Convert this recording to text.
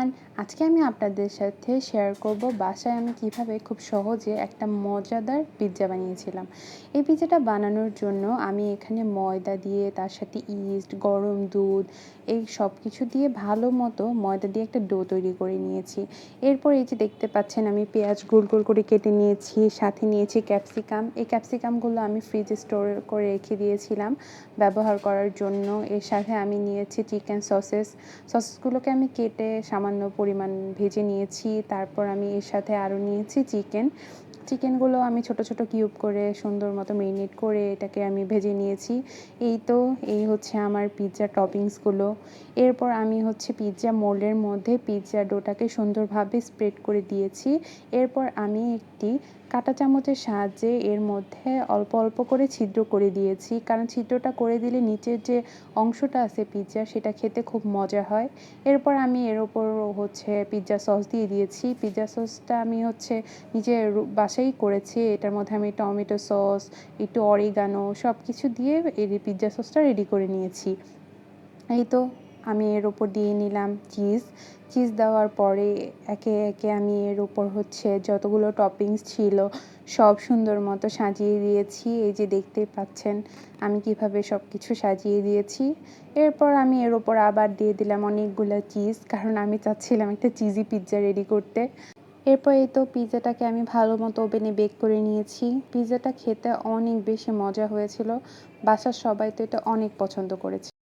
Everyone, আজকে আমি আপনাদের সাথে শেয়ার করব বাসায় আমি কিভাবে খুব সহজে একটা মজাদার পিৎজা বানিয়েছিলাম। এই পিৎজাটা বানানোর জন্য আমি এখানে ময়দা দিয়ে তার সাথে ইস্ট, গরম দুধ এই সব কিছু দিয়ে ভালো মতো ময়দা দিয়ে একটা ডো তৈরি করে নিয়েছি। এরপর এই যে দেখতে পাচ্ছেন আমি পেঁয়াজ গোল গোল করে কেটে নিয়েছি, সাথে নিয়েছি ক্যাপসিকাম। এই ক্যাপসিকামগুলো আমি ফ্রিজে স্টোর করে রেখে দিয়েছিলাম ব্যবহার করার জন্য। এর সাথে আমি নিয়েছি চিকেন সসেসগুলোকে আমি কেটে সামান্য পরিমাণ ভেজে নিয়েছি। তারপর আমি এর সাথে আরও নিয়েছি চিকেনগুলো আমি ছোট ছোট কিউব করে সুন্দর মতো মেরিনেট করে এটাকে আমি ভেজে নিয়েছি। এই হচ্ছে আমার পিৎজা টপিংসগুলো। এরপর আমি হচ্ছে পিৎজা মোল্ডের মধ্যে পিৎজা ডোটাকে সুন্দরভাবে স্প্রেড করে দিয়েছি। এরপর আমি একটি কাঁটা চামচের সাহায্যে এর মধ্যে অল্প অল্প করে ছিদ্র করে দিয়েছি, কারণ ছিদ্রটা করে দিলে নিচের যে অংশটা আছে পিৎজা সেটা খেতে খুব মজা হয়। এরপর আমি এর ওপর হচ্ছে পিৎজা সস দিয়ে দিয়েছি। পিৎজা সসটা আমি হচ্ছে নিজের বাসায় করেছি। এটার মধ্যে আমি টমেটো সস, একটু অরিগানো সব কিছু দিয়ে এই পিৎজা সসটা রেডি করে নিয়েছি। এই তো আমি এর ওপর দিয়ে নিলাম চিজ দেওয়ার পরে একে একে আমি এর ওপর হচ্ছে যতগুলো টপিংস ছিল সব সুন্দর মতো সাজিয়ে দিয়েছি। এই যে দেখতেই পাচ্ছেন আমি কিভাবে সব কিছু সাজিয়ে দিয়েছি। এরপর আমি এর ওপর আবার দিয়ে দিলাম অনেকগুলো চিজ, কারণ আমি চাচ্ছিলাম একটা চিজি পিৎজা রেডি করতে। এরপর এই তো পিৎজাটাকে আমি ভালো মতো ওভেনে বেক করে নিয়েছি। পিৎজাটা খেতে অনেক বেশি মজা হয়েছিল। বাসার সবাই তো এটা অনেক পছন্দ করেছে।